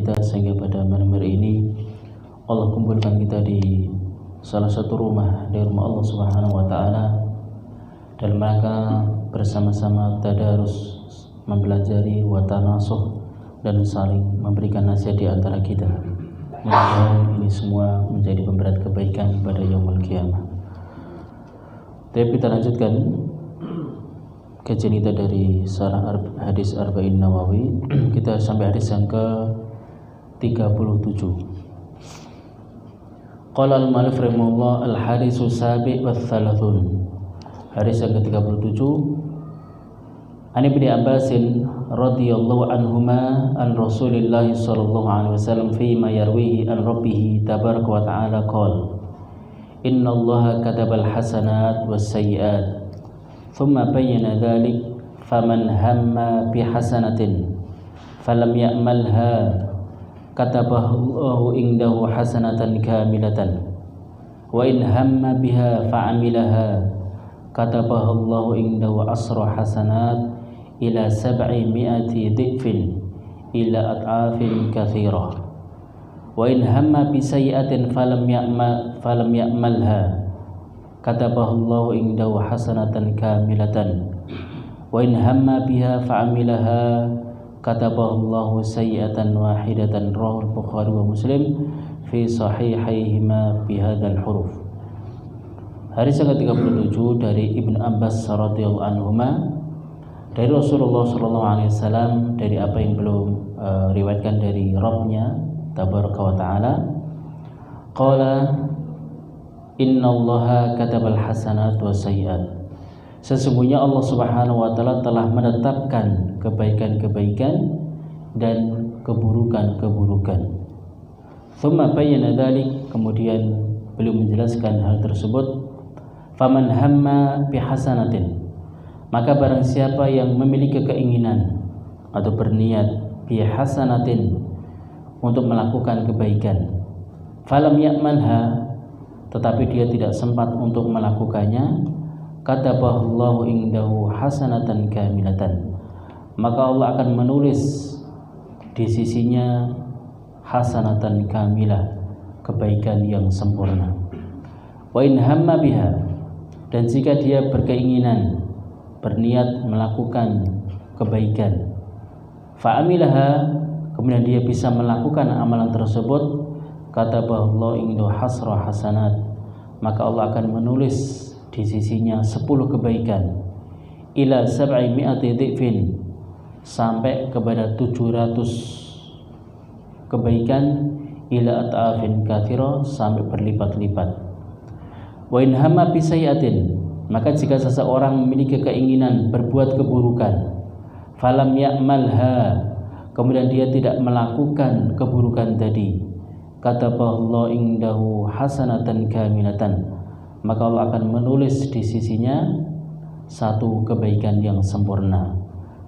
kita sehingga pada malam hari ini Allah kumpulkan kita di salah satu rumah dari rumah Allah Subhanahu wa taala dalam rangka bersama-sama tadarus, mempelajari wa tanasuh dan saling memberikan nasihat di antara kita. Mudah-mudahan ini semua menjadi pemberat kebaikan pada yaumul qiyamah. Tapi kita lanjutkan kajian kita dari Syarah Hadis Arba'in Nawawi. Kita sampai hadis yang ke-37. Qala al-mu'allif rahimahullah al-hadisu sabi' wa thalathun. Hadis yang ke-37. An Ibnu Abbas radhiyallahu anhuma an Rasulillah sallallahu alaihi wasallam fi ma yarwihi an rabbih tabaraka wa ta'ala qala Inna Allah katabal hasanat was sayyiat thumma bayyana dhalik faman hamma bi hasanatin falam ya'malha katabahu Allahu indahu hasanatan kamilatan wa in hamma biha fa'amilaha katabahu Allahu indahu asra hasanat ila 700 dhifin ila at'afin katsirah wa in hamma bi sayyi'atin falam ya'malha katabahu Allahu indahu hasanatan kamilatan wa in hamma biha fa'amilaha katabahu Allahu sayyi'atan wahidatan. Rawahul Bukhari wa Muslim fi sahihaihima bi hadzal huruf. Hadis yang ke-37 dari Ibnu Abbas radhiyallahu anhuma dari Rasulullah sallallahu alaihi wasallam, dari apa yang belum riwayatkan dari Rabbnya tabaraka wa ta'ala, qala innallaha katabal hasanat wa sayyiat. Sesungguhnya Allah Subhanahu wa taala telah menetapkan kebaikan-kebaikan dan keburukan-keburukan. Thumma bayyana dzalik, kemudian beliau menjelaskan hal tersebut. Faman hamma bi hasanatin, maka barang siapa yang memiliki keinginan atau berniat bi hasanatin untuk melakukan kebaikan, falam ya'malha, tetapi dia tidak sempat untuk melakukannya, katabahu indahu hasanatan kamilatan, maka Allah akan menulis di sisinya hasanatan kamilah, kebaikan yang sempurna. Wa in hamma biha, dan jika dia berkeinginan, berniat melakukan kebaikan, fa'amilaha, kemudian dia bisa melakukan amalan tersebut, katabahu Allah indahu hasra hasanat, maka Allah akan menulis di sisinya 10 kebaikan, ila 700 dhifin, sampai kepada 700 kebaikan, ila at'afin katsira, sampai berlipat-lipat. Wa in hamma bi sayyi'atin, maka jika seseorang memiliki keinginan berbuat keburukan, falam ya'malha, kemudian dia tidak melakukan keburukan tadi, katabahu Allah indahu hasanatan kamilatan, maka Allah akan menulis di sisinya satu kebaikan yang sempurna.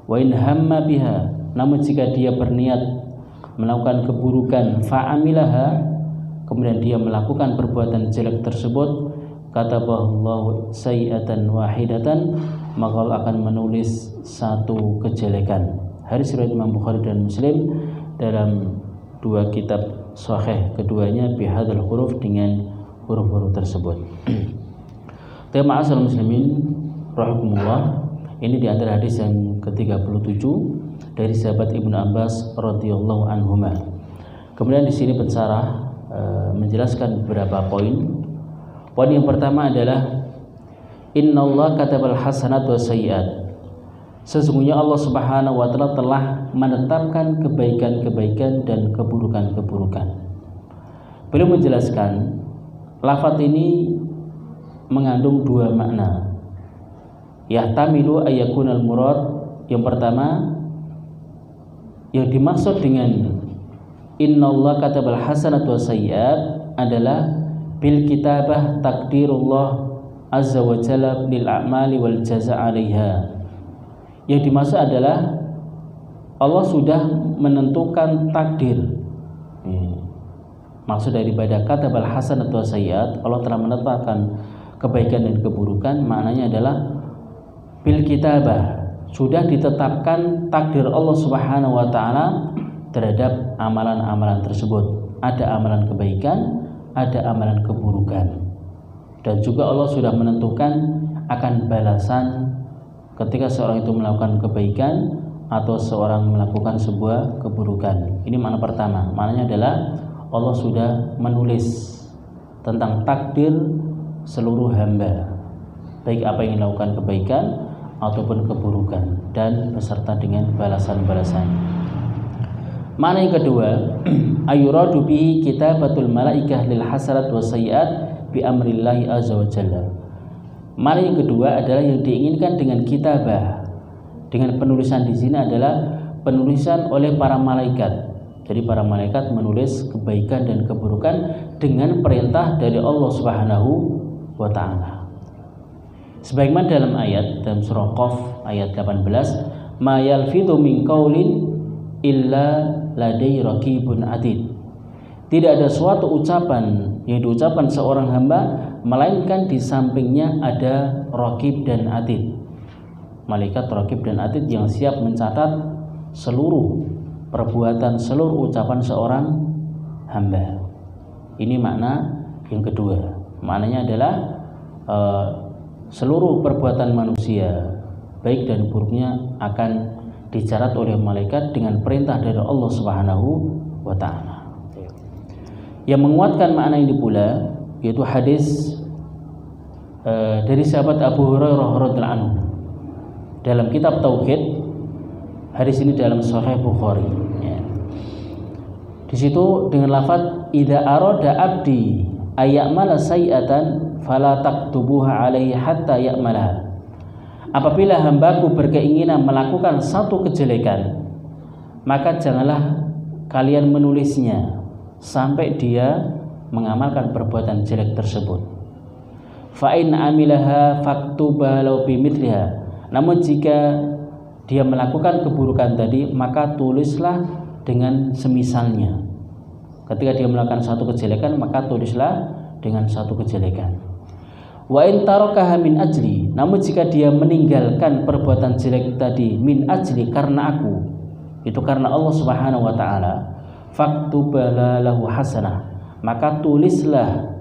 Wa in hamma biha, namun jika dia berniat melakukan keburukan, fa'amilaha, kemudian dia melakukan perbuatan jelek tersebut, katabahu Allah sayyi'atan wahidatan, maka Allah akan menulis satu kejelekan. Hadis riwayat Imam Bukhari dan Muslim dalam dua kitab sahih keduanya bihadzal huruf, dengan huruf-huruf tersebut. Tema asal muslimin rahimakumullah, ini di antara hadis yang ke-37 dari sahabat Ibnu Abbas radhiyallahu anhuma. Kemudian di sini pensyarah menjelaskan beberapa poin. Poin yang pertama adalah innallaha katabal hasanat wa sayyiat. Sesungguhnya Allah Subhanahu wa taala telah menetapkan kebaikan-kebaikan dan keburukan-keburukan. Beliau menjelaskan lafaz ini mengandung dua makna. Yahtamilu ayyakunal murad, yang pertama yang dimaksud dengan innallaha katabal hasanat wa sayyiat adalah bil kitabah takdirullah azza wa jalla lil a'mali wal jazaa 'alaiha. Yang dimaksud adalah Allah sudah menentukan takdir. Maksud daripada katabal hasanat wa sayyiat, Allah telah menetapkan kebaikan dan keburukan, maknanya adalah bil kitabah, sudah ditetapkan takdir Allah Subhanahu wa taala terhadap amalan-amalan tersebut. Ada amalan kebaikan, ada amalan keburukan. Dan juga Allah sudah menentukan akan balasan ketika seorang itu melakukan kebaikan atau seorang melakukan sebuah keburukan. Ini makna pertama. Maknanya adalah Allah sudah menulis tentang takdir seluruh hamba, baik apa yang dilakukan kebaikan ataupun keburukan, dan beserta dengan balasan-balasan. Makna yang kedua, ayuradu bihi kitabatul malaikah lil hasanat was sayyiat bi amrillahi azza wa jalla. Makna yang kedua adalah yang diinginkan dengan kitabah, dengan penulisan di sini adalah penulisan oleh para malaikat. Jadi para malaikat menulis kebaikan dan keburukan dengan perintah dari Allah Subhanahu wa taala. Sebagaimana dalam dalam surah Qaf ayat 18, ma yalfidhu min qaulin illa ladai raqibun atid. Tidak ada suatu ucapan yang diucapkan seorang hamba melainkan di sampingnya ada raqib dan atid. Malaikat raqib dan atid yang siap mencatat seluruh perbuatan, seluruh ucapan seorang hamba. Ini makna yang kedua. Maknanya adalah seluruh perbuatan manusia baik dan buruknya akan dicatat oleh malaikat dengan perintah dari Allah Subhanahu wa taala. Yang menguatkan makna ini pula yaitu hadis dari sahabat Abu Hurairah radhiyallahu anhu dalam kitab Tauhid. Hadis ini dalam Sahih Bukhari. Ya. Di situ dengan lafaz idza arada abdi ayyamala sayi'atan fala taktubuha alaihi hatta ya'malaha. Apabila hambaku berkeinginan melakukan satu kejelekan, maka janganlah kalian menulisnya sampai dia mengamalkan perbuatan jelek tersebut. Fa in amilaha faktuba law bimithliha. Namun jika dia melakukan keburukan tadi, maka tulislah dengan semisalnya. Ketika dia melakukan satu kejelekan, maka tulislah dengan satu kejelekan. Wa in tarakaha min ajli. Namun jika dia meninggalkan perbuatan jelek tadi min ajli, karena aku, itu karena Allah Subhanahu wa taala, faktubala lahu hasanah, maka tulislah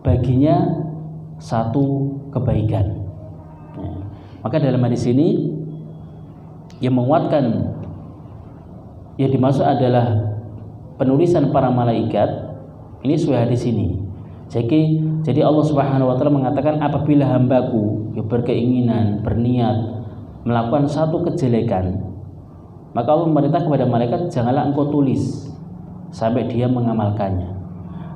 baginya satu kebaikan. Maka dalam hadis ini yang menguatkan yang dimaksud adalah penulisan para malaikat. Ini sesuai hadis ini. Jadi Allah Subhanahu wa taala mengatakan apabila hambaku yang berkeinginan, berniat melakukan satu kejelekan, maka Allah memerintah kepada malaikat janganlah engkau tulis sampai dia mengamalkannya.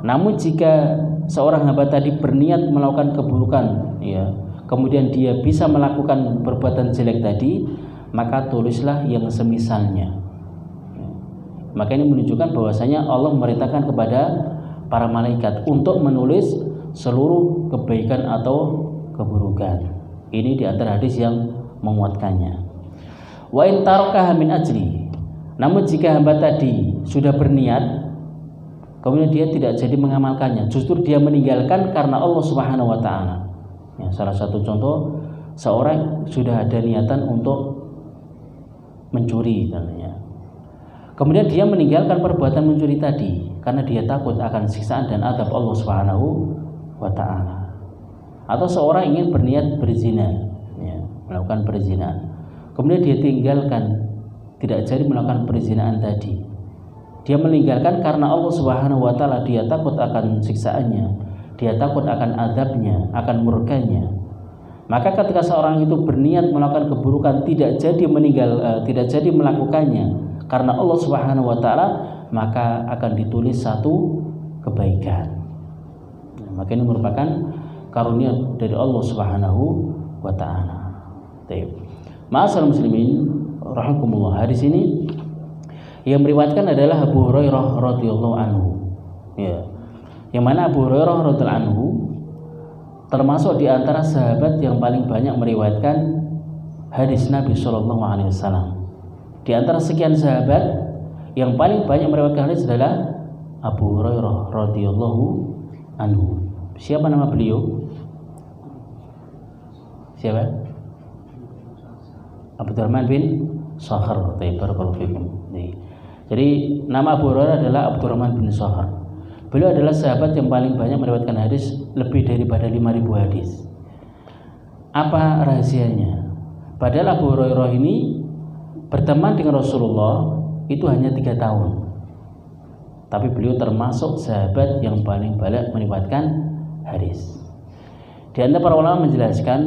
Namun jika seorang hamba tadi berniat melakukan keburukan, ya, kemudian dia bisa melakukan perbuatan jelek tadi, maka tulislah yang semisalnya. Maka ini menunjukkan bahwasanya Allah memerintahkan kepada para malaikat untuk menulis seluruh kebaikan atau keburukan. Ini di antara hadis yang menguatkannya. Wa in tarakaha min ajli. Namun jika hamba tadi sudah berniat, kemudian dia tidak jadi mengamalkannya, justru dia meninggalkan karena Allah Subhanahu wa taala. Ya, salah satu contoh, seorang sudah ada niatan untuk mencuri katanya. Kemudian dia meninggalkan perbuatan mencuri tadi karena dia takut akan siksaan dan azab Allah Subhanahu wa taala. Atau seorang ingin berniat berzina, ya, melakukan perzinahan. Kemudian dia tinggalkan, tidak jadi melakukan perzinahan tadi. Dia meninggalkan karena Allah Subhanahu wa taala, dia takut akan siksaannya, dia takut akan azabnya, akan murkanya. Maka ketika seorang itu berniat melakukan keburukan, tidak jadi melakukannya karena Allah Subhanahu wa taala, maka akan ditulis satu kebaikan. Maka ini merupakan karunia dari Allah Subhanahu wa taala. Ma'asyiral muslimin rahimakumullah. Hadis ini yang meriwayatkan adalah Abu Hurairah radhiyallahu anhu. Ya. Yang mana Abu Hurairah radhiyallahu anhu termasuk di antara sahabat yang paling banyak meriwayatkan hadis Nabi sallallahu alaihi wasallam. Di antara sekian sahabat yang paling banyak meriwayatkan hadis adalah Abu Hurairah radhiyallahu anhu. Siapa nama beliau? Siapa? Abdurrahman bin Sakhar. Barakallahu fikum. Jadi nama Abu Hurairah adalah Abdurrahman bin Sakhar. Beliau adalah sahabat yang paling banyak meriwayatkan hadis, lebih daripada 5.000 hadis. Apa rahasianya? Padahal Abu Hurairah ini berteman dengan Rasulullah itu hanya 3 tahun. Tapi beliau termasuk sahabat yang paling banyak meriwayatkan hadis. Di antara para ulama menjelaskan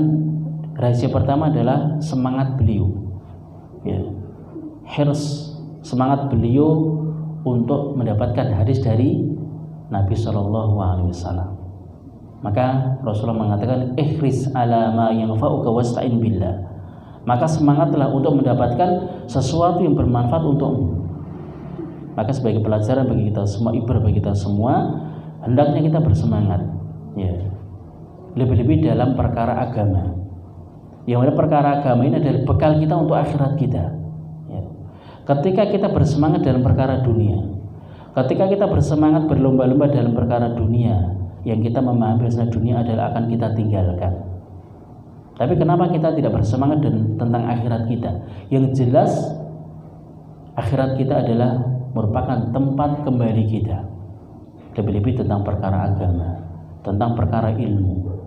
rahasia pertama adalah semangat beliau. Hirs, semangat beliau untuk mendapatkan hadis dari Nabi Shallallahu Alaihi Wasallam. Maka Rasulullah mengatakan, ihris ala ma yanfa'uka wasta'in billah. Maka semangatlah untuk mendapatkan sesuatu yang bermanfaat untukmu. Maka sebagai pelajaran bagi kita semua, ibrah bagi kita semua, hendaknya kita bersemangat, lebih-lebih dalam perkara agama. Yang mana perkara agama ini adalah bekal kita untuk akhirat kita. Ketika kita bersemangat dalam perkara dunia, ketika kita bersemangat berlomba-lomba dalam perkara dunia, yang kita memahami bahwa dunia adalah akan kita tinggalkan. Tapi kenapa kita tidak bersemangat tentang akhirat kita? Yang jelas akhirat kita adalah merupakan tempat kembali kita. Lebih-lebih tentang perkara agama, tentang perkara ilmu.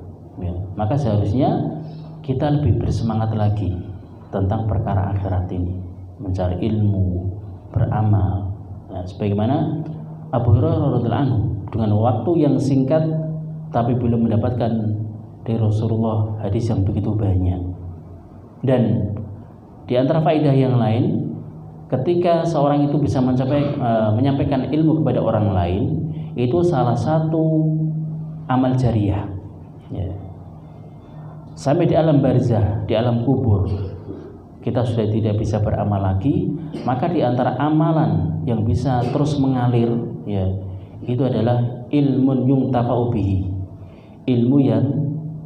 Maka seharusnya kita lebih bersemangat lagi tentang perkara akhirat ini, mencari ilmu, beramal. Sebagaimana Abu Hurairah radhiyallahu anhu dengan waktu yang singkat tapi belum mendapatkan dari Rasulullah hadis yang begitu banyak. Dan di antara faedah yang lain, ketika seorang itu bisa menyampaikan ilmu kepada orang lain, itu salah satu amal jariah. Sampai di alam barzah, di alam kubur, kita sudah tidak bisa beramal lagi, maka di antara amalan yang bisa terus mengalir, itu adalah ilmun yuntafa'u bihi, ilmu yang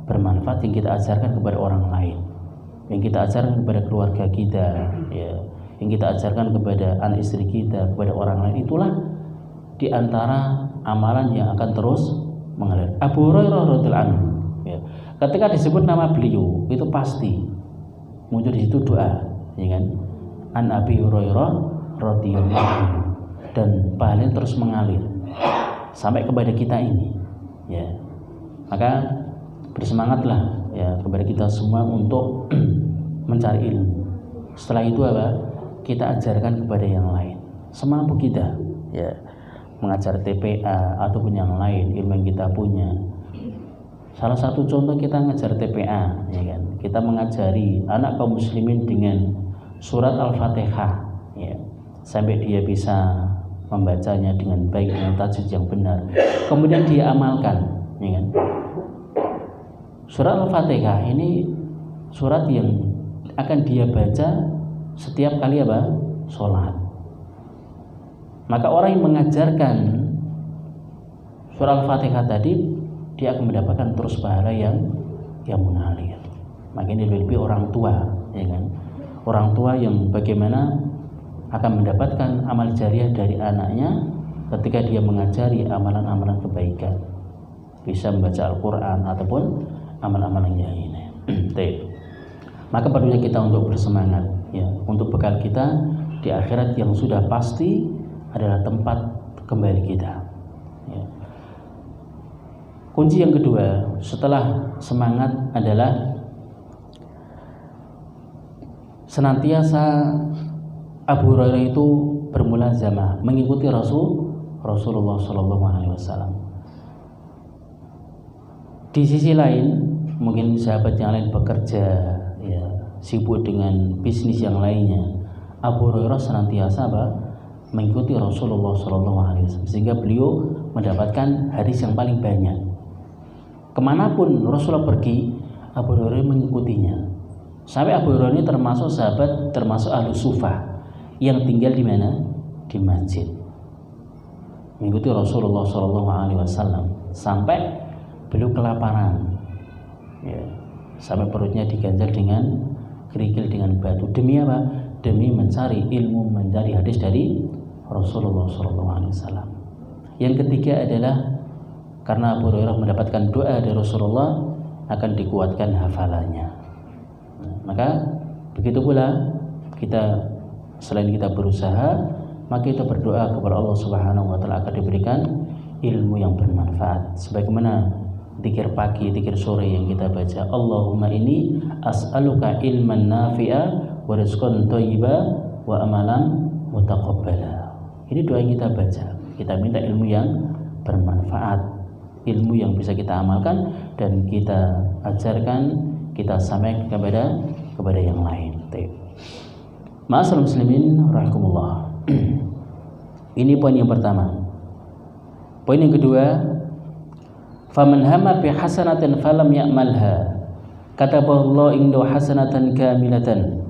bermanfaat yang kita ajarkan kepada orang lain, yang kita ajarkan kepada keluarga kita, yang kita ajarkan kepada anak istri kita, kepada orang lain. Itulah di antara amalan yang akan terus mengalir. Abu Hurairah radhiyallahu anhu, ketika disebut nama beliau itu pasti muncul di situ doa, An Abi Hurairah radhiyallahu anhu, dan pahalanya terus mengalir sampai kepada kita ini. Maka bersemangatlah kepada kita semua untuk mencari ilmu. Setelah itu kita ajarkan kepada yang lain semampu kita, mengajar TPA ataupun yang lain ilmu yang kita punya. Salah satu contoh kita mengajar TPA, kita mengajari anak kaum muslimin dengan surat Al-Fatihah, sampai dia bisa membacanya dengan baik, dengan tajwid yang benar, kemudian dia amalkan. Surat Al-Fatihah ini surat yang akan dia baca setiap kali sholat. Maka orang yang mengajarkan surat Al-Fatihah tadi, dia akan mendapatkan terus pahala yang mengalir. Maka ini lebih orang tua, orang tua yang bagaimana akan mendapatkan amal jariah dari anaknya ketika dia mengajari amalan-amalan kebaikan, bisa membaca Al-Quran ataupun amalan-amalan yang lainnya. Maka perlunya kita untuk bersemangat, untuk bekal kita di akhirat yang sudah pasti adalah tempat kembali kita. Kunci yang kedua setelah semangat adalah senantiasa Abu Hurairah itu bermulazamah mengikuti Rasulullah SAW. Di sisi lain, mungkin sahabat yang lain bekerja, sibuk dengan bisnis yang lainnya. Abu Hurairah senantiasa mengikuti Rasulullah SAW, sehingga beliau mendapatkan hadis yang paling banyak. Kemanapun Rasulullah pergi, Abu Hurairah mengikutinya. Sampai Abu Hurairah ini termasuk sahabat, termasuk ahlu sufah yang tinggal di mana? Di masjid, mengikuti Rasulullah SAW sampai beliau kelaparan, sampai perutnya diganjal dengan kerikil dengan batu. Demi apa? Demi mencari ilmu, mencari hadis dari Rasulullah SAW. Yang ketiga adalah karena Abu Hurairah mendapatkan doa dari Rasulullah, akan dikuatkan hafalannya. Maka begitu pula kita Selain kita berusaha, maka kita berdoa kepada Allah Subhanahu wa taala agar diberikan ilmu yang bermanfaat. Sebagaimana zikir pagi, zikir sore yang kita baca, Allahumma inni as'aluka ilman nafi'a wa rizqan thayyiba wa amalan mutaqabbala. Ini doa yang kita baca. Kita minta ilmu yang bermanfaat, ilmu yang bisa kita amalkan dan kita ajarkan, kita sampaikan kepada yang lain. Ma'asyiral muslimin rahimakumullah. Ini poin yang pertama. Poin yang kedua, faman hamma bi hasanatin falam ya'malha kataballahu indahu hasanatan kamilatan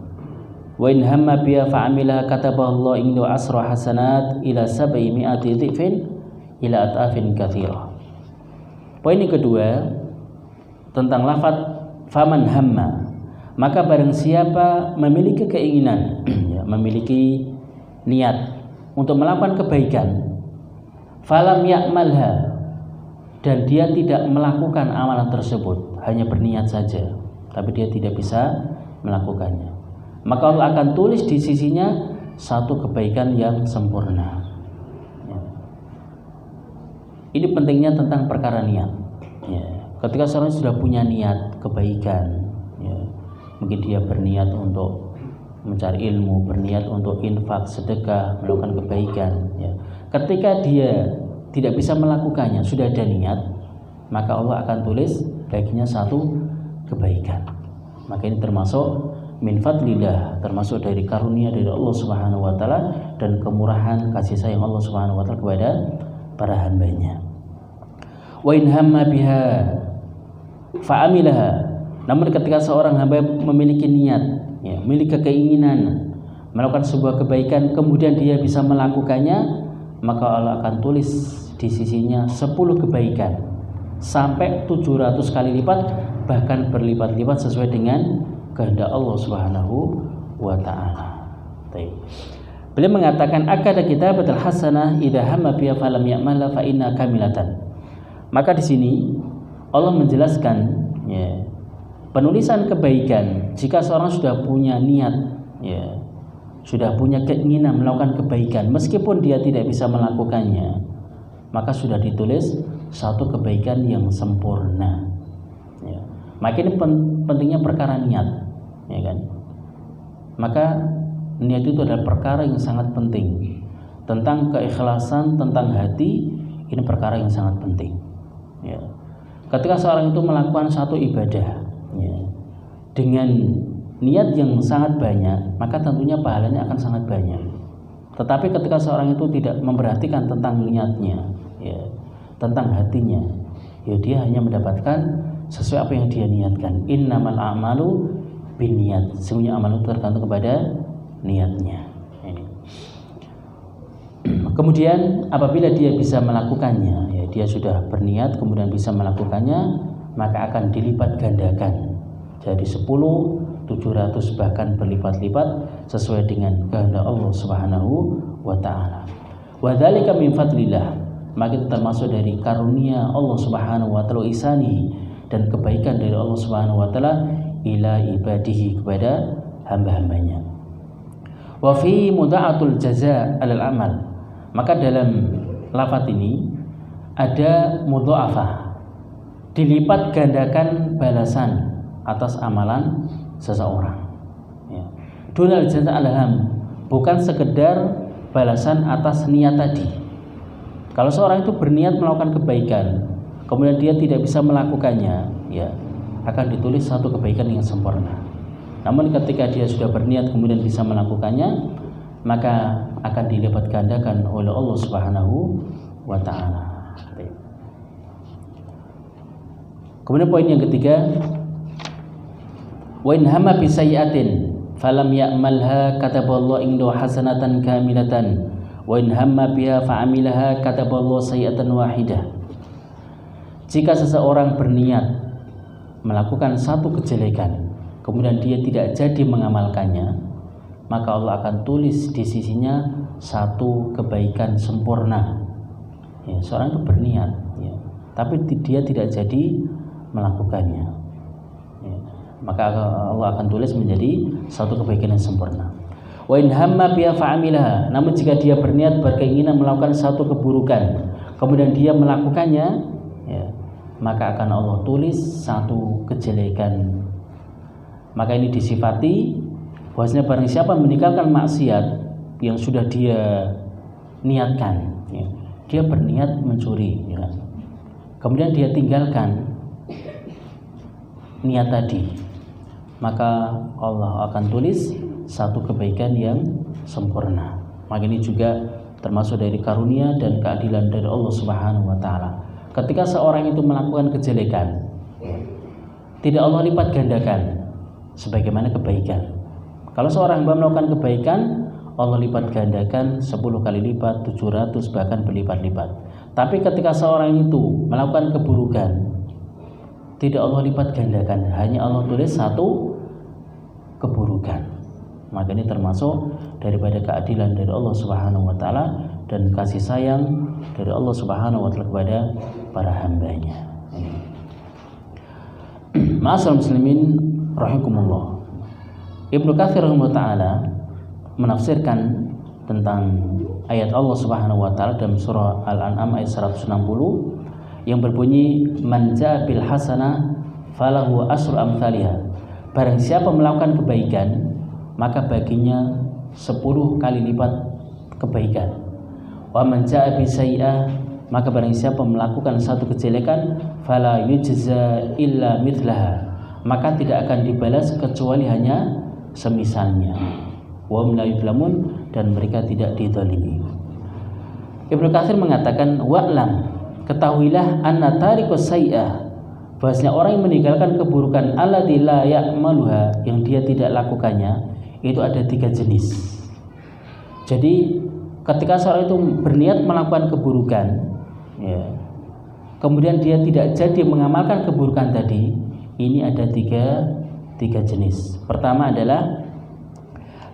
wa in hamma biha fa'amilaha kataballahu indahu asra hasanat ila 700 dhifin ila at'afin katsirah. Poin yang kedua tentang lafaz faman hamma, maka barang siapa memiliki keinginan memiliki niat untuk melakukan kebaikan, falam ya'malha, dan dia tidak melakukan amalan tersebut, hanya berniat saja tapi dia tidak bisa melakukannya, maka Allah akan tulis di sisinya satu kebaikan yang sempurna. Ini pentingnya tentang perkara niat. Ketika seorang sudah punya niat kebaikan, mungkin dia berniat untuk mencari ilmu, berniat untuk infak, sedekah, melakukan kebaikan, ketika dia tidak bisa melakukannya, sudah ada niat, maka Allah akan tulis baginya satu kebaikan. Maka ini termasuk min fadlillah, termasuk dari karunia dari Allah Subhanahu wa taala dan kemurahan kasih sayang Allah Subhanahu wa taala kepada para hambanya. Wa in hamma biha fa'amilaha, namun ketika seorang hamba memiliki niat, memiliki keinginan melakukan sebuah kebaikan, kemudian dia bisa melakukannya, maka Allah akan tulis di sisinya 10 kebaikan sampai 700 kali lipat, bahkan berlipat-lipat sesuai dengan kehendak Allah Subhanahu wa taala. Beliau mengatakan akada kitabatul hasanah idza hamma biha falam ya'malha fa inna kamilatan. Maka di sini Allah menjelaskan penulisan kebaikan jika seorang sudah punya niat, sudah punya keinginan melakukan kebaikan meskipun dia tidak bisa melakukannya, maka sudah ditulis satu kebaikan yang sempurna. Maka ini pentingnya perkara niat, kan? Maka niat itu adalah perkara yang sangat penting. Tentang keikhlasan, tentang hati, ini perkara yang sangat penting. Ketika seorang itu melakukan satu ibadah, dengan niat yang sangat banyak, maka tentunya pahalanya akan sangat banyak. Tetapi ketika seorang itu tidak memperhatikan tentang niatnya, tentang hatinya, dia hanya mendapatkan sesuai apa yang dia niatkan. Innamal a'malu binniyat. Sesungguhnya amal itu tergantung kepada niatnya. Kemudian apabila dia bisa melakukannya, dia sudah berniat kemudian bisa melakukannya, maka akan dilipat gandakan. Jadi 10, 700 bahkan berlipat-lipat sesuai dengan kehendak Allah Subhanahu wa taala. Wa dzalika min fadlillah. Maka itu termasuk dari karunia Allah Subhanahu wa taala, ihsani, dan kebaikan dari Allah Subhanahu wa taala ila ibadihi, kepada hamba-hambanya. Wa fi mudha'atul jazaa 'alal amal. Maka dalam lafaz ini ada mudha'afah, dilipat gandakan balasan atas amalan seseorang. Dunal jazaa alham, bukan sekedar balasan atas niat tadi. Kalau seorang itu berniat melakukan kebaikan, kemudian dia tidak bisa melakukannya, akan ditulis satu kebaikan yang sempurna. Namun ketika dia sudah berniat kemudian bisa melakukannya, maka akan dilipat gandakan oleh Allah Subhanahu wa taala. Kemudian poin yang ketiga, wa in hamma bi sayyi'atin falam ya'malha kataballahu indahu hasanatan kamilatan wa in hamma biha fa'amilaha kataballahu sayyi'atan wahidah. Jika seseorang berniat melakukan satu kejelekan kemudian dia tidak jadi mengamalkannya, maka Allah akan tulis di sisinya satu kebaikan sempurna. Seorang itu berniat, tapi dia tidak jadi melakukannya, maka Allah akan tulis menjadi satu kebaikan yang sempurna. Wa in hamma biha fa'amilaha, namun jika dia berniat berkeinginan melakukan satu keburukan kemudian dia melakukannya, ya, maka akan Allah tulis satu kejelekan. Maka ini disifati bahwasanya barang siapa meninggalkan maksiat yang sudah dia niatkan, ya, dia berniat mencuri, ya, kemudian dia tinggalkan niat tadi, maka Allah akan tulis satu kebaikan yang sempurna. Maka ini juga termasuk dari karunia dan keadilan dari Allah Subhanahu wa taala. Ketika seorang itu melakukan kejelekan, tidak Allah lipat gandakan sebagaimana kebaikan. Kalau seorang melakukan kebaikan, Allah lipat gandakan 10 kali lipat, 700 bahkan berlipat-lipat. Tapi ketika seorang itu melakukan keburukan, tidak Allah lipat gandakan, hanya Allah tulis satu keburukan. Maka ini termasuk daripada keadilan dari Allah Subhanahu wa taala dan kasih sayang dari Allah Subhanahu wa taala kepada para hambanya. Ma'asyiral muslimin rahimakumullah. Ibnu Katsir rahimahullah taala menafsirkan tentang ayat Allah Subhanahu wa taala dalam surah Al-An'am ayat 160 yang berbunyi man jaa bil hasanah falahu asyru amsalihha. Barang siapa melakukan kebaikan maka baginya 10 kali lipat kebaikan. Wa man jaa bi sayyi'ah, maka barang siapa melakukan satu kejelekan fala yujza illa mithlaha, maka tidak akan dibalas kecuali hanya semisalnya. Wa hum la yuzlamun, dan mereka tidak dizalimi. Ibnu Katsir mengatakan wa'lam, ketahuilah anna tariqus sayyi'ah, bahwasanya orang yang meninggalkan keburukan alladzi la ya'maluha, yang dia tidak lakukannya, itu ada 3 jenis. Jadi ketika seorang itu berniat melakukan keburukan, ya, kemudian dia tidak jadi mengamalkan keburukan tadi, ini ada tiga jenis. Pertama adalah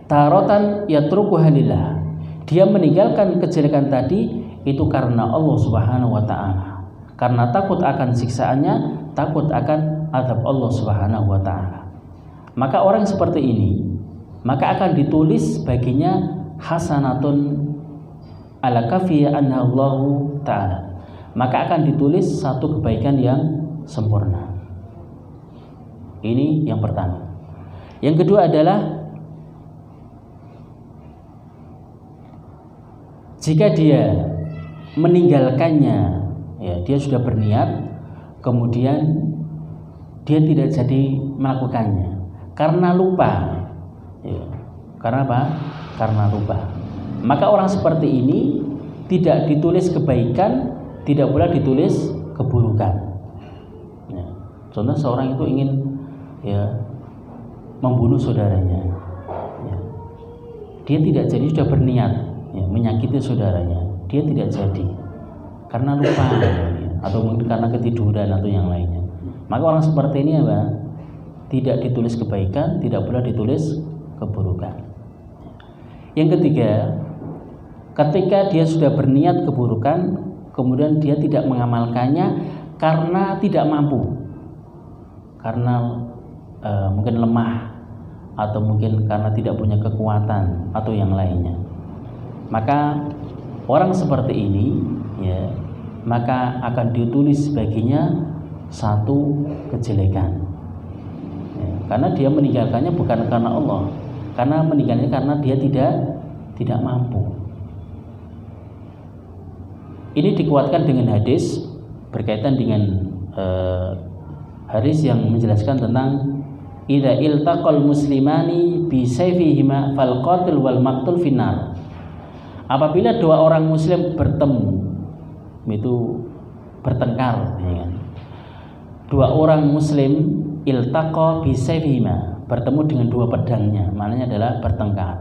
tarotan yatrukuha lillah, dia meninggalkan kejelekan tadi itu karena Allah Subhanahu wa taala, karena takut akan siksaannya, takut akan azab Allah Subhanahu wa taala. Maka orang seperti ini maka akan ditulis baginya hasanatun ala kafiya anha Allah taala, maka akan ditulis satu kebaikan yang sempurna. Ini yang pertama. Yang kedua adalah jika dia meninggalkannya, ya, dia sudah berniat kemudian dia tidak jadi melakukannya karena lupa, ya, karena apa? Karena lupa. Maka orang seperti ini tidak ditulis kebaikan, tidak pula ditulis keburukan. Ya. Contoh seorang itu ingin, ya, membunuh saudaranya, ya. Dia tidak jadi, sudah berniat, ya, menyakiti saudaranya, dia tidak jadi karena lupa, ya, atau mungkin karena ketiduran atau yang lainnya. Maka orang seperti ini apa? Tidak ditulis kebaikan, tidak pula ditulis keburukan. Yang ketiga, ketika dia sudah berniat keburukan kemudian dia tidak mengamalkannya karena tidak mampu, karena mungkin lemah, atau mungkin karena tidak punya kekuatan atau yang lainnya, maka orang seperti ini, ya, maka akan ditulis baginya satu kejelekan, ya, karena dia meninggalkannya bukan karena Allah, karena meninggalkannya karena dia tidak mampu. Ini dikuatkan dengan hadis berkaitan dengan hadis yang menjelaskan tentang idza iltaqal muslimani bi sayfihima fal qatil wal maqtul finnar. Apabila dua orang muslim bertemu, itu bertengkar, ya kan? Dua orang muslim iltaqa bi sayfihima, bertemu dengan dua pedangnya, maknanya adalah bertengkar.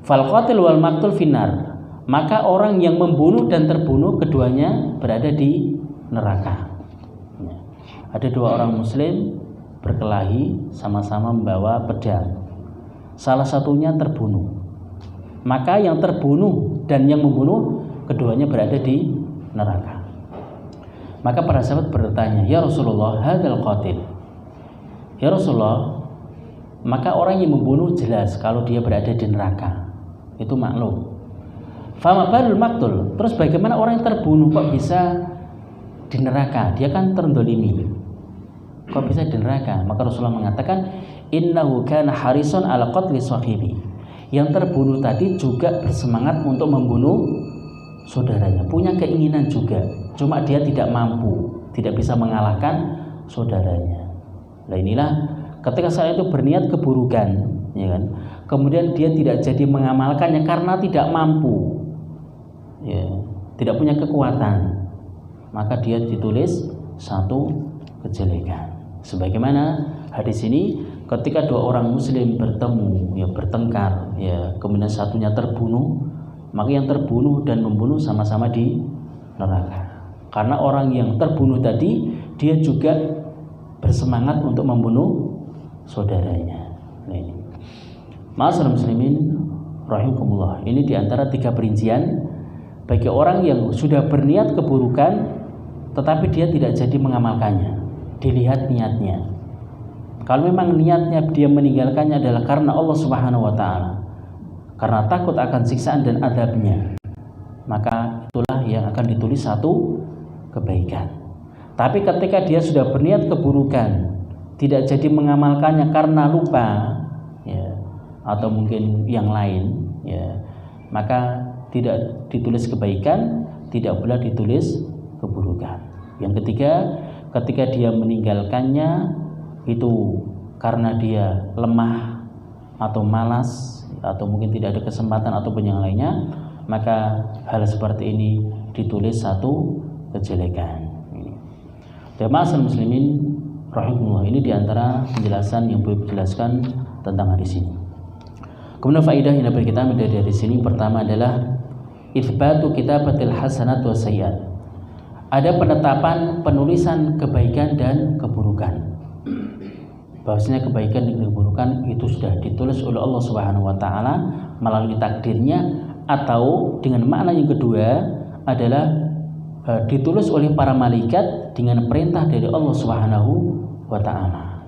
Fal qatil wal maqtul finnar, maka orang yang membunuh dan terbunuh keduanya berada di neraka. Ada dua orang muslim berkelahi, sama-sama membawa pedang, salah satunya terbunuh, maka yang terbunuh dan yang membunuh keduanya berada di neraka. Maka para sahabat bertanya, ya Rasulullah, hadzal qatil, ya Rasulullah, maka orang yang membunuh jelas kalau dia berada di neraka, itu maklum. Fama balul maktul, terus bagaimana orang yang terbunuh kok bisa di neraka? Dia kan terdolimi, kok bisa di neraka? Maka Rasulullah mengatakan, innahu kana harisun ala qatli sahibi. Yang terbunuh tadi juga bersemangat untuk membunuh saudaranya, punya keinginan juga, cuma dia tidak mampu, tidak bisa mengalahkan saudaranya. Nah inilah ketika saya itu berniat keburukan, ya kan, kemudian dia tidak jadi mengamalkannya karena tidak mampu, ya, tidak punya kekuatan, maka dia ditulis satu kejelekan. Sebagaimana hadis ini, ketika dua orang muslim bertemu, ya, bertengkar, ya, kemudian satunya terbunuh, maka yang terbunuh dan membunuh sama-sama di neraka. Karena orang yang terbunuh tadi dia juga bersemangat untuk membunuh saudaranya. Nah ini, ma'asyiral muslimin rahimakumullah, ini diantara 3 perincian bagi orang yang sudah berniat keburukan tetapi dia tidak jadi mengamalkannya. Dilihat niatnya. Kalau memang niatnya dia meninggalkannya adalah karena Allah Subhanahu wa taala, karena takut akan siksaan dan azabnya, maka itulah yang akan ditulis satu kebaikan. Tapi ketika dia sudah berniat keburukan, tidak jadi mengamalkannya karena lupa, ya, atau mungkin yang lain, ya, maka tidak ditulis kebaikan, tidak pula ditulis keburukan. Yang ketiga, ketika dia meninggalkannya itu karena dia lemah atau malas atau mungkin tidak ada kesempatan ataupun yang lainnya, maka hal seperti ini ditulis satu kejelekan. Ma'asyiral muslimin rahimahullah, ini diantara penjelasan yang boleh dijelaskan tentang hadis ini. Kemudian faedah yang dapat kita ambil dari hadis ini, pertama adalah itsbatu kitabatil hasanat wa sayyi'at. Ada penetapan penulisan kebaikan dan keburukan. Bahwasanya kebaikan dan keburukan itu sudah ditulis oleh Allah Subhanahu wa taala melalui takdirnya, atau dengan makna yang kedua adalah ditulis oleh para malaikat dengan perintah dari Allah Subhanahu wa taala.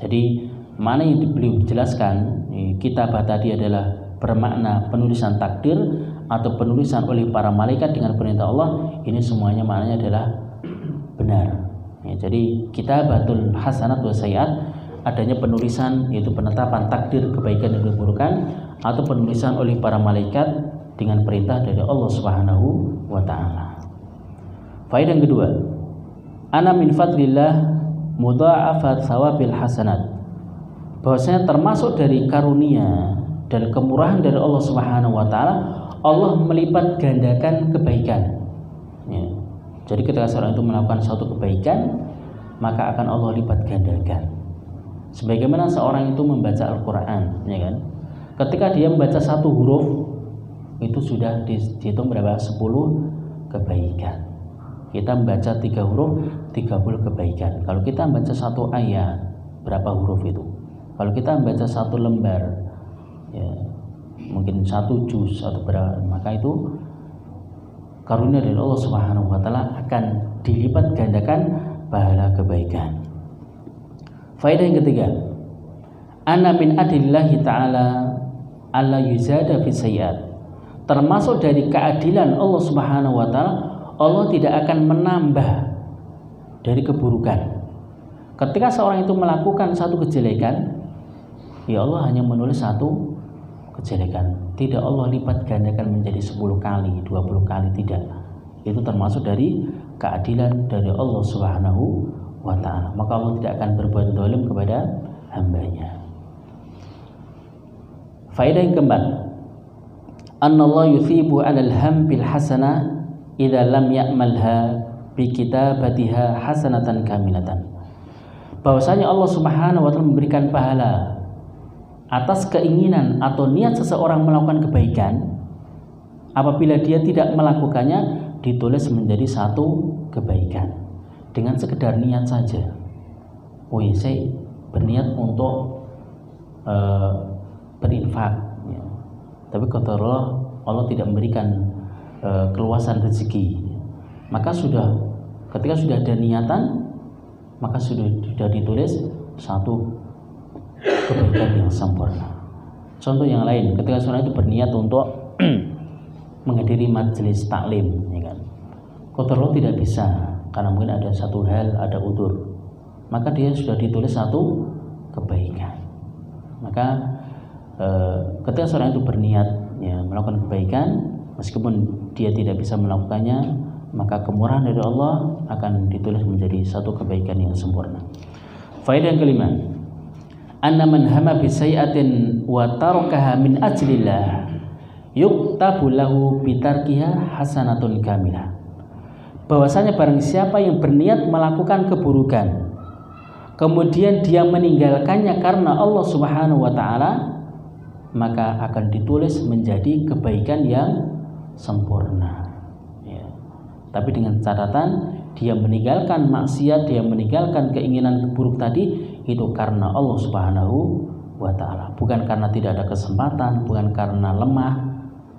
Jadi mana yang beliau jelaskan, kitabah tadi adalah bermakna penulisan takdir atau penulisan oleh para malaikat dengan perintah Allah. Ini semuanya maknanya adalah benar. Ya, jadi kitabatul hasanat wa sayyi'at, adanya penulisan yaitu penetapan takdir kebaikan dan keburukan, atau penulisan oleh para malaikat dengan perintah dari Allah Subhanahu wa taala. Faedah yang kedua, ana min fadlillah mudha'afat thawabil hasanat. Bahwasanya termasuk dari karunia dan kemurahan dari Allah Subhanahu wa taala, Allah melipat gandakan kebaikan. Ya. Jadi ketika seorang itu melakukan suatu kebaikan, maka akan Allah lipat gandakan. Sebagaimana seorang itu membaca Al-Qur'an, ya kan? Ketika dia membaca satu huruf, itu sudah dihitung berapa? 10 kebaikan. Kita membaca 3 huruf, 30 kebaikan. Kalau kita membaca satu ayat, berapa huruf itu? Kalau kita membaca satu lembar, ya, mungkin 1 juz atau berapa, maka itu karunia dari Allah Subhanahu wa taala akan dilipat gandakan pahala kebaikan. Faedah yang ketiga, anna min adillahi ta'ala alla yuzada fi sayyi'at. Termasuk dari keadilan Allah Subhanahu wa taala, Allah tidak akan menambah dari keburukan. Ketika seorang itu melakukan satu kejelekan, ya Allah hanya menulis satu kejelekan. Tidak Allah lipat gandakan menjadi 10 kali, 20 kali, tidak. Itu termasuk dari keadilan dari Allah Subhanahu wa ta'ala. Maka Allah tidak akan berbuat zalim kepada hambanya. Faedah yang keempat, annallahu yuthibu 'alal hambil hasanah idza lam ya'malha bi kitabatiha hasanatan kamilatan. Bahwasanya Allah Subhanahu wa taala memberikan pahala atas keinginan atau niat seseorang melakukan kebaikan, apabila dia tidak melakukannya ditulis menjadi satu kebaikan dengan sekedar niat saja. Oh iya, saya berniat untuk berinfak, ya. Tapi kata Allah tidak memberikan keluasan rezeki, maka ketika sudah ada niatan, maka sudah ditulis satu kebaikan yang sempurna. Contoh yang lain, ketika seorang itu berniat untuk menghadiri majelis taklim, ya kan, qadarullah tidak bisa karena mungkin ada satu hal, ada udzur, maka dia sudah ditulis satu kebaikan. Maka ketika seorang itu berniat ya, melakukan kebaikan, meskipun dia tidak bisa melakukannya, maka kemurahan dari Allah akan ditulis menjadi satu kebaikan yang sempurna. Faedah yang kelima, anna man hama bi sayyi'atin wa tarakaha min ajlillah yuktabu lahu bi tarkiha hasanatun kamilah. Bahwasanya barang siapa yang berniat melakukan keburukan kemudian dia meninggalkannya karena Allah Subhanahu wa taala, maka akan ditulis menjadi kebaikan yang sempurna. Ya. Tapi dengan catatan dia meninggalkan maksiat, dia meninggalkan keinginan buruk tadi itu karena Allah Subhanahu wa taala, bukan karena tidak ada kesempatan, bukan karena lemah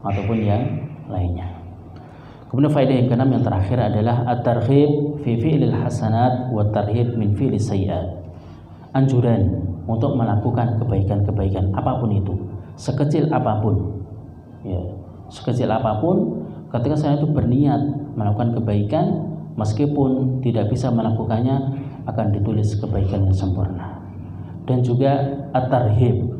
ataupun yang lainnya. Kemudian faedah yang keenam yang terakhir adalah at-targhib fi fi'lil hasanat wa tarhib min fi'lis sayyi'at. Anjuran untuk melakukan kebaikan-kebaikan apapun itu, sekecil apapun. Ya, sekecil apapun, ketika saya itu berniat melakukan kebaikan, meskipun tidak bisa melakukannya, akan ditulis kebaikan yang sempurna. Dan juga at-tarhib,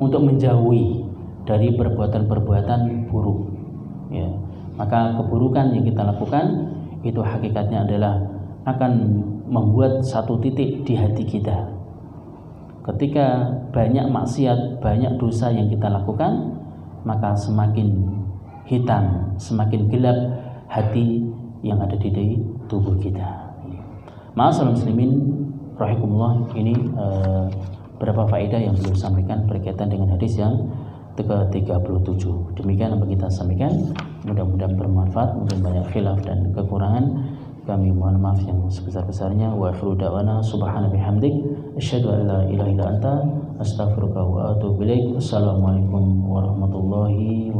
untuk menjauhi dari perbuatan-perbuatan buruk. Ya, maka keburukan yang kita lakukan itu hakikatnya adalah akan membuat satu titik di hati kita. Ketika banyak maksiat, banyak dosa yang kita lakukan, maka semakin hitam, semakin gelap hati yang ada di tubuh kita. Ma'asyiral muslimin rahimakumullah, ini beberapa faedah yang beliau sampaikan berkaitan dengan hadis yang ke-37. Demikian yang kita sampaikan, mudah-mudahan bermanfaat, mungkin banyak khilaf dan kekurangan. Kami mohon maaf yang sebesar-besarnya. Wa akhiru da'wana subhanaka bihamdik asyhadu an la ilaha illa anta astaghfiruka wa atubu ilaik. Assalamualaikum warahmatullahi wabarakatuh.